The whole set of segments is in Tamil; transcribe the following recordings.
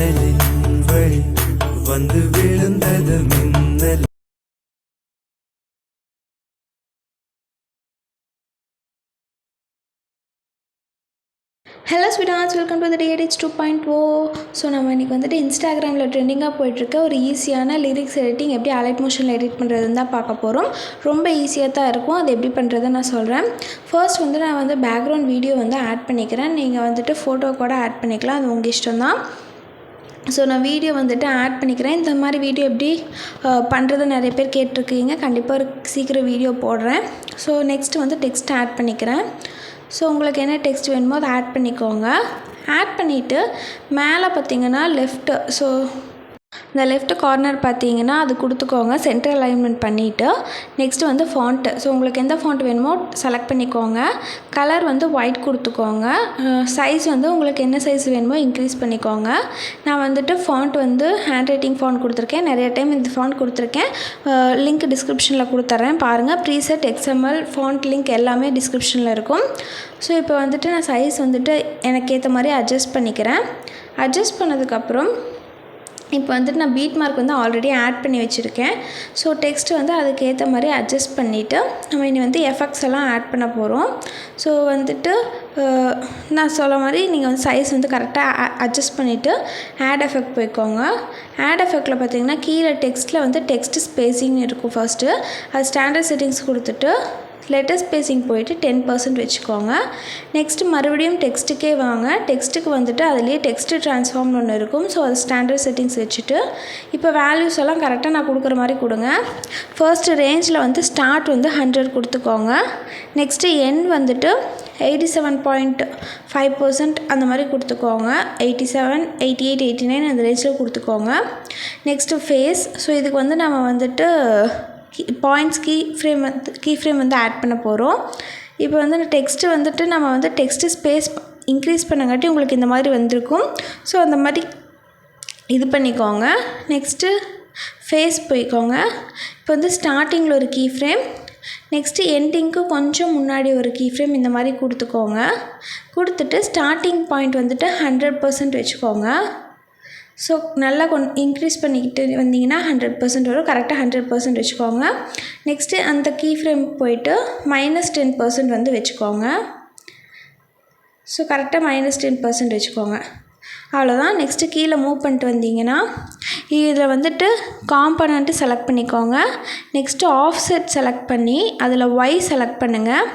ஜன்னலின் வழி வந்து விழுந்தது மின்னல். Hello sweethearts, welcome to the டிஎடிட்ஸ் 2.0. ஸோ நம்ம இன்றைக்கி வந்துட்டு இன்ஸ்டாகிராமில் ட்ரெண்டிங்காக போயிட்டுருக்க ஒரு ஈஸியான லிரிக்ஸ் எடிட்டிங் எப்படி அலைட் மோஷனில் எடிட் பண்ணுறதுன்னு தான் பார்க்க போகிறோம். ரொம்ப ஈஸியாக தான் இருக்கும். அது எப்படி பண்ணுறதை நான் சொல்கிறேன். ஃபர்ஸ்ட் வந்து நான் வந்து பேக்ரவுண்ட் வீடியோ வந்து ஆட் பண்ணிக்கிறேன். நீங்கள் வந்துட்டு ஃபோட்டோ கூட ஆட் பண்ணிக்கலாம், அது உங்கள் இஷ்டம் தான். ஸோ நான் வீடியோ வந்துட்டு ஆட் பண்ணிக்கிறேன். இந்த மாதிரி வீடியோ எப்படி பண்ணுறது நிறைய பேர் கேட்டிருக்கீங்க. கண்டிப்பாக ஒரு சீக்கிரம் வீடியோ போடுறேன். ஸோ நெக்ஸ்ட்டு வந்து டெக்ஸ்ட் ஆட் பண்ணிக்கிறேன். ஸோ உங்களுக்கு என்ன டெக்ஸ்ட் வேணுமோ அதை ஆட் பண்ணிக்கோங்க. ஆட் பண்ணிவிட்டு மேலே பார்த்தீங்கன்னா லெஃப்ட்டு, ஸோ இந்த லெஃப்ட் கார்னர் பார்த்தீங்கன்னா அது கொடுத்துக்கோங்க, சென்டர் அலைன்மெண்ட் பண்ணிவிட்டு. நெக்ஸ்ட்டு வந்து ஃபாண்ட்டு, ஸோ உங்களுக்கு எந்த ஃபாண்ட் வேணுமோ செலக்ட் பண்ணிக்கோங்க. கலர் வந்து ஒயிட் கொடுத்துக்கோங்க. சைஸ் வந்து உங்களுக்கு என்ன சைஸ் வேணுமோ இன்க்ரீஸ் பண்ணிக்கோங்க. நான் வந்துட்டு ஃபாண்ட் வந்து ஹேண்ட் ரைட்டிங் ஃபாண்ட் கொடுத்துருக்கேன். நிறைய டைம் இந்த ஃபாண்ட் கொடுத்துருக்கேன். லிங்க் டிஸ்கிரிப்ஷனில் கொடுத்துட்றேன் பாருங்கள். ப்ரீசெட் XML ஃபாண்ட் லிங்க் எல்லாமே டிஸ்கிரிப்ஷனில் இருக்கும். ஸோ இப்போ வந்துட்டு நான் சைஸ் வந்துட்டு எனக்கு ஏற்ற மாதிரி அட்ஜஸ்ட் பண்ணிக்கிறேன். அட்ஜஸ்ட் பண்ணதுக்கப்புறம் இப்போ வந்துட்டு நான் பீட் மார்க் வந்து ஆல்ரெடி ஆட் பண்ணி வச்சுருக்கேன். ஸோ டெக்ஸ்ட் வந்து அதுக்கு ஏற்ற மாதிரி அட்ஜஸ்ட் பண்ணிவிட்டு நம்ம இனி வந்து எஃபெக்ட்ஸ் எல்லாம் ஆட் பண்ண போகிறோம். ஸோ வந்துட்டு நான் சொல்ல மாதிரி நீங்கள் வந்து சைஸ் வந்து கரெக்டாக அட்ஜஸ்ட் பண்ணிவிட்டு ஆட் எஃபெக்ட் போய்க்கோங்க. ஆட் எஃபெக்டில் பார்த்தீங்கன்னா கீழே டெக்ஸ்ட்டில் வந்து டெக்ஸ்ட் ஸ்பேஸிங் இருக்கும். ஃபஸ்ட்டு அது ஸ்டாண்டர்ட் செட்டிங்ஸ் கொடுத்துட்டு லெட்டர் ஸ்பேஸிங் போயிட்டு 10% வச்சுக்கோங்க. நெக்ஸ்ட்டு மறுபடியும் டெக்ஸ்ட்டுக்கே வாங்க. டெக்ஸ்ட்டுக்கு வந்துட்டு அதுலேயே டெக்ஸ்ட்டு ட்ரான்ஸ்ஃபார்ம்னு ஒன்று இருக்கும். ஸோ அது ஸ்டாண்டர்ட் செட்டிங்ஸ் வச்சுட்டு இப்போ வேல்யூஸ் எல்லாம் கரெக்டாக நான் கொடுக்குற மாதிரி கொடுங்க. ஃபர்ஸ்ட்டு ரேஞ்சில் வந்து ஸ்டார்ட் வந்து 100 கொடுத்துக்கோங்க. நெக்ஸ்ட்டு எண்ட் வந்துட்டு 87.5% அந்த மாதிரி கொடுத்துக்கோங்க. 87, 88, 89 அந்த ரேஞ்சில் கொடுத்துக்கோங்க. நெக்ஸ்ட்டு ஃபேஸ், ஸோ இதுக்கு வந்து நம்ம வந்துட்டு பாயிண்ட்ஸ் கீ ஃப்ரேம் வந்து ஆட் பண்ண போகிறோம். இப்போ வந்து டெக்ஸ்ட்டு வந்துட்டு நம்ம வந்து டெக்ஸ்ட்டு ஸ்பேஸ் இன்க்ரீஸ் பண்ணங்காட்டி உங்களுக்கு இந்த மாதிரி வந்திருக்கும். ஸோ அந்த மாதிரி இது பண்ணிக்கோங்க. நெக்ஸ்ட்டு ஃபேஸ் போய்க்கோங்க. இப்போ வந்து ஸ்டார்டிங்கில் ஒரு கீ ஃப்ரேம், நெக்ஸ்ட்டு எண்டிங்க்கு கொஞ்சம் முன்னாடி ஒரு கீ ஃப்ரேம் இந்த மாதிரி கொடுத்துக்கோங்க. கொடுத்துட்டு ஸ்டார்டிங் பாயிண்ட் வந்துட்டு 100% வச்சுக்கோங்க. ஸோ நல்லா இன்க்ரீஸ் பண்ணிக்கிட்டு வந்தீங்கன்னா 100% வரும். கரெக்டாக 100% வச்சுக்கோங்க. நெக்ஸ்ட்டு அந்த கீ ஃப்ரேம் போயிட்டு -10% வந்து வச்சுக்கோங்க. ஸோ கரெக்டாக -10% வச்சுக்கோங்க. அவ்வளோதான். நெக்ஸ்ட்டு கீழே மூவ் பண்ணிட்டு வந்தீங்கன்னா இதில் வந்துட்டு காம்பனண்ட்டு செலக்ட் பண்ணிக்கோங்க. நெக்ஸ்ட்டு ஆஃப்செட் செலக்ட் பண்ணி அதில் ஒய் செலக்ட் பண்ணுங்கள்.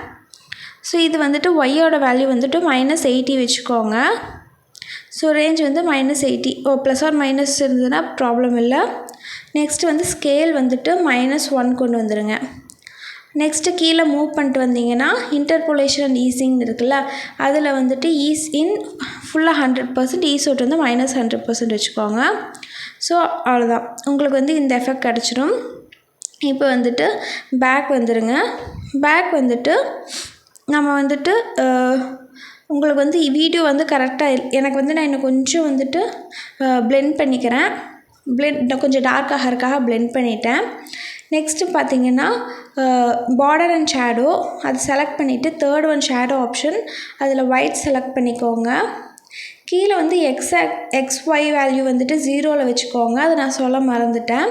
ஸோ இது வந்துட்டு ஒய்யோட வேல்யூ வந்துட்டு -80 வச்சுக்கோங்க. ஸோ ரேஞ்ச் வந்து -80, ப்ளஸ் ஆர் மைனஸ் இருந்ததுன்னா ப்ராப்ளம் இல்லை. நெக்ஸ்ட்டு வந்து ஸ்கேல் வந்துட்டு -1 கொண்டு வந்துடுங்க. நெக்ஸ்ட்டு கீழே மூவ் பண்ணிட்டு வந்தீங்கன்னா இன்டர்போலேஷன் அண்ட் ஈஸிங் இருக்குல்ல, அதில் வந்துட்டு ஈஸ் இன் ஃபுல்லாக 100%, ஈஸ் அவுட் வந்து -100% வச்சுக்கோங்க. ஸோ அவ்வளோதான், உங்களுக்கு வந்து இந்த எஃபெக்ட் கிடச்சிடும். இப்போ வந்துட்டு பேக் வந்துடுங்க. பேக் வந்துட்டு நம்ம வந்துட்டு உங்களுக்கு வந்து வீடியோ வந்து கரெக்டாக எனக்கு வந்து நான் இன்னும் கொஞ்சம் வந்துட்டு பிளெண்ட் பண்ணிக்கிறேன். இன்னும் கொஞ்சம் டார்க் ஆகிறதுக்காக பிளெண்ட் பண்ணிட்டேன். நெக்ஸ்ட்டு பார்த்தீங்கன்னா பார்டர் அண்ட் ஷேடோ அது செலக்ட் பண்ணிவிட்டு தேர்ட் ஒன் ஷேடோ ஆப்ஷன், அதில் ஒயிட் செலக்ட் பண்ணிக்கோங்க. கீழே வந்து XY வேல்யூ வந்துட்டு 0ல் வச்சுக்கோங்க. அதை நான் சொல்ல மறந்துட்டேன்.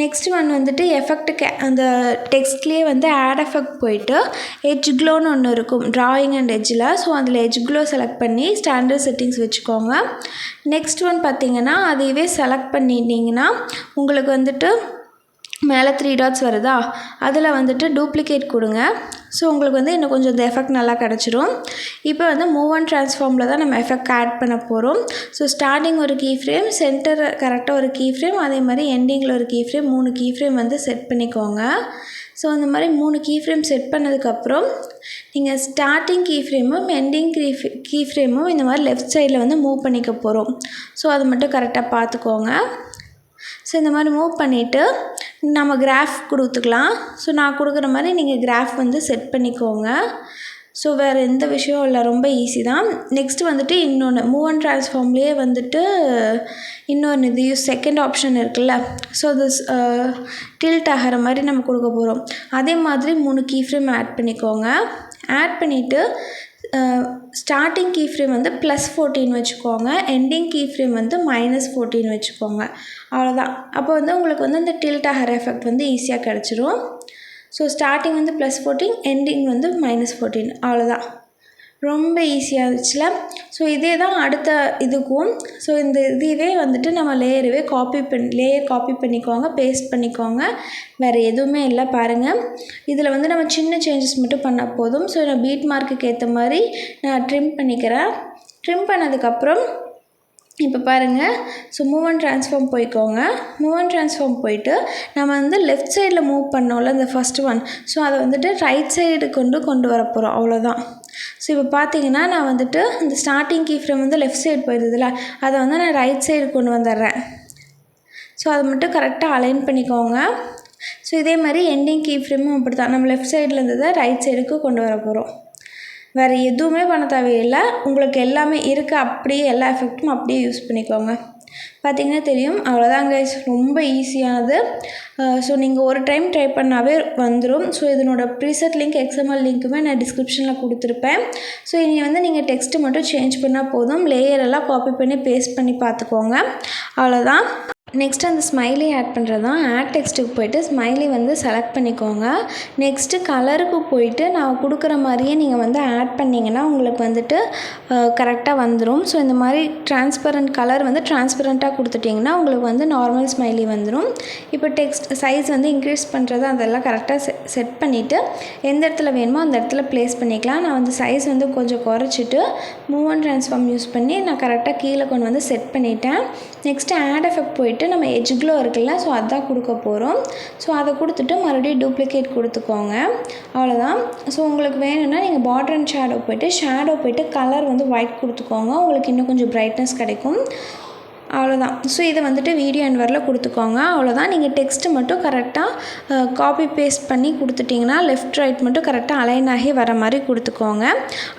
நெக்ஸ்ட் ஒன் வந்துட்டு எஃபெக்ட்டுக்கு அந்த டெக்ஸ்ட்லேயே வந்து ஆட் எஃபெக்ட் போயிட்டு எட்ஜ் க்ளோன்னு ஒன்று இருக்கும் ட்ராயிங் அண்ட் எட்ஜில். ஸோ அதில் எட்ஜ் க்ளோ செலக்ட் பண்ணி ஸ்டாண்டர்ட் செட்டிங்ஸ் வச்சுக்கோங்க. நெக்ஸ்ட் ஒன் பார்த்திங்கன்னா அதையவே செலக்ட் பண்ணிட்டீங்கன்னா உங்களுக்கு வந்துட்டு மேலே 3 டாட்ஸ் வருதா, அதில் வந்துட்டு டூப்ளிகேட் கொடுங்க. ஸோ உங்களுக்கு வந்து இன்னும் கொஞ்சம் இந்த எஃபெக்ட் நல்லா கிடச்சிரும். இப்போ வந்து மூவ் அண்ட் ட்ரான்ஸ்ஃபார்மில் தான் நம்ம எஃபெக்ட் ஆட் பண்ண போகிறோம். ஸோ ஸ்டார்டிங் ஒரு கீ ஃப்ரேம், சென்டர் கரெக்டாக ஒரு கீ ஃப்ரேம், அதே மாதிரி எண்டிங்கில் ஒரு கீ ஃப்ரேம், 3 கீ ஃப்ரேம் வந்து செட் பண்ணிக்கோங்க. ஸோ இந்த மாதிரி 3 கீ ஃப்ரேம் செட் பண்ணதுக்கப்புறம் நீங்கள் ஸ்டார்டிங் கீ ஃப்ரேமும் எண்டிங் கீ ஃப்ரேமும் இந்த மாதிரி லெஃப்ட் சைடில் வந்து மூவ் பண்ணிக்க போகிறோம். ஸோ அதை மட்டும் கரெக்டாக பார்த்துக்கோங்க. ஸோ இந்த மாதிரி மூவ் பண்ணிவிட்டு நம்ம கிராஃப் கொடுத்துக்கலாம். ஸோ நான் கொடுக்குற மாதிரி நீங்கள் கிராஃப் வந்து செட் பண்ணிக்கோங்க. ஸோ வேறு எந்த விஷயம் இல்லை, ரொம்ப ஈஸி தான். நெக்ஸ்ட்டு வந்துட்டு இன்னொன்று மூவ் அண்ட் ட்ரான்ஸ்ஃபார்ம்லேயே வந்துட்டு இன்னொன்று இது செகண்ட் ஆப்ஷன் இருக்குல்ல, ஸோ அது டில்ட் ஆகிற மாதிரி நம்ம கொடுக்க போகிறோம். அதே மாதிரி 3 கீ ஃப்ரேம் ஆட் பண்ணிக்கோங்க. ஆட் பண்ணிவிட்டு ஸ்டார்டிங் கீ ஃப்ரேம் வந்து +14 வச்சுக்கோங்க, எண்டிங் கீ ஃப்ரேம் வந்து -14 வச்சுக்கோங்க. அவ்வளோதான். அப்போ வந்து உங்களுக்கு வந்து அந்த டில்ட் ஆகிற எஃபெக்ட் வந்து ஈஸியாக கிடச்சிரும். ஸோ ஸ்டார்டிங் வந்து +14, எண்டிங் வந்து -14, அவ்வளோதான். ரொம்ப ஈஸியாக இருந்துச்சுல. ஸோ இதே தான் அடுத்த இதுக்கும். ஸோ இந்த இதுவே வந்துட்டு நம்ம லேயர் காப்பி பண்ணிக்கோங்க, பேஸ்ட் பண்ணிக்கோங்க. வேறு எதுவுமே இல்லை பாருங்கள். இதில் வந்து நம்ம சின்ன சேஞ்சஸ் மட்டும் பண்ணால் போதும். ஸோ நான் பீட் மார்க்குக்கு ஏற்ற மாதிரி நான் ட்ரிம் பண்ணிக்கிறேன். ட்ரிம் பண்ணதுக்கப்புறம் இப்போ பாருங்கள். ஸோ மூவ் அண்ட் ட்ரான்ஸ்ஃபார்ம் போய்க்கோங்க. மூவ் அண்ட் ட்ரான்ஸ்ஃபார்ம் போயிட்டு நம்ம வந்து லெஃப்ட் சைடில் மூவ் பண்ணோம்ல இந்த ஃபஸ்ட்டு ஒன், ஸோ அதை வந்துட்டு ரைட் சைடு கொண்டு வர போகிறோம். அவ்வளோதான். ஸோ இப்போ பார்த்தீங்கன்னா நான் வந்துட்டு இந்த ஸ்டார்டிங் கீ ஃப்ரேம் வந்து லெஃப்ட் சைடு போயிடுதுல, அதை வந்து நான் ரைட் சைடு கொண்டு வந்துடுறேன். ஸோ அதை மட்டும் கரெக்டாக அலைன் பண்ணிக்கோங்க. ஸோ இதே மாதிரி எண்டிங் கீ ஃப்ரேமும் அப்படி தான், நம்ம லெஃப்ட் சைடில் இருந்ததை ரைட் சைடுக்கு கொண்டு வர போகிறோம். வேறு எதுவுமே பண்ண தேவையில்லை. உங்களுக்கு எல்லாமே இருக்குது, அப்படியே எல்லா எஃபெக்ட்டும் அப்படியே யூஸ் பண்ணிக்கோங்க. பார்த்திங்கன்னா தெரியும். அவ்வளோதான் கைஸ், ரொம்ப ஈஸியானது. ஸோ நீங்கள் ஒரு டைம் ட்ரை பண்ணாவே வந்துடும். ஸோ இதனோட ப்ரீசெட் லிங்க், எக்ஸ்எம்எல் லிங்க்குமே நான் டிஸ்கிரிப்ஷனில் கொடுத்துருப்பேன். ஸோ இனி வந்து நீங்கள் டெக்ஸ்ட்டு மட்டும் சேஞ்ச் பண்ணால் போதும். லேயரெல்லாம் காப்பி பண்ணி பேஸ்ட் பண்ணி பார்த்துக்கோங்க. அவ்வளோதான். நெக்ஸ்ட்டு அந்த ஸ்மைலி ஆட் பண்ணுறது தான். ஆட் டெக்ஸ்ட்டுக்கு போய்ட்டு ஸ்மைலி வந்து செலக்ட் பண்ணிக்கோங்க. நெக்ஸ்ட்டு கலருக்கு போயிட்டு நான் கொடுக்குற மாதிரியே நீங்கள் வந்து ஆட் பண்ணிங்கன்னா உங்களுக்கு வந்துட்டு கரெக்டாக வந்துடும். ஸோ இந்த மாதிரி டிரான்ஸ்பரண்ட் கலர் வந்து டிரான்ஸ்பரண்ட்டாக கொடுத்துட்டிங்கன்னா உங்களுக்கு வந்து நார்மல் ஸ்மைலி வந்துடும். இப்போ டெக்ஸ்ட் சைஸ் வந்து இன்க்ரீஸ் பண்ணுறது அதெல்லாம் கரெக்டாக செட் பண்ணிவிட்டு எந்த இடத்துல வேணுமோ அந்த இடத்துல ப்ளேஸ் பண்ணிக்கலாம். நான் வந்து சைஸ் வந்து கொஞ்சம் குறைச்சிட்டு மூவ் அண்ட் ட்ரான்ஸ்ஃபார்ம் யூஸ் பண்ணி நான் கரெக்டாக கீழே கொண்டு வந்து செட் பண்ணிட்டேன். நெக்ஸ்ட்டு ஆட் எஃபெக்ட் போயிட்டு நம்ம எட்ஜ் க்ளோ இருக்குல்ல, ஸோ அதான் கொடுக்க போகிறோம். ஸோ அதை கொடுத்துட்டு மறுபடியும் டூப்ளிகேட் கொடுத்துக்கோங்க. அவ்வளோதான். ஸோ உங்களுக்கு வேணும்னா நீங்கள் பார்டர் அண்ட் ஷேடோ போயிட்டு கலர் வந்து ஒயிட் கொடுத்துக்கோங்க. உங்களுக்கு இன்னும் கொஞ்சம் பிரைட்னஸ் கிடைக்கும். அவ்வளோதான். ஸோ இதை வந்துட்டு வீடியோ என்வரில் கொடுத்துக்கோங்க. அவ்வளோதான். நீங்கள் டெக்ஸ்ட்டு மட்டும் கரெக்டாக காப்பி பேஸ்ட் பண்ணி கொடுத்துட்டிங்கன்னா லெஃப்ட் ரைட் மட்டும் கரெக்டாக அலைன் ஆகி வர மாதிரி கொடுத்துக்கோங்க.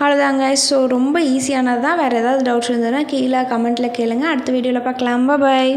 அவ்வளோதாங்க. ஸோ ரொம்ப ஈஸியானது தான். வேறு ஏதாவது டவுட்ஸ் இருந்ததுன்னா கீழே கமெண்ட்டில் கேளுங்க. அடுத்த வீடியோவில் பார்க்கலாம். பாய்.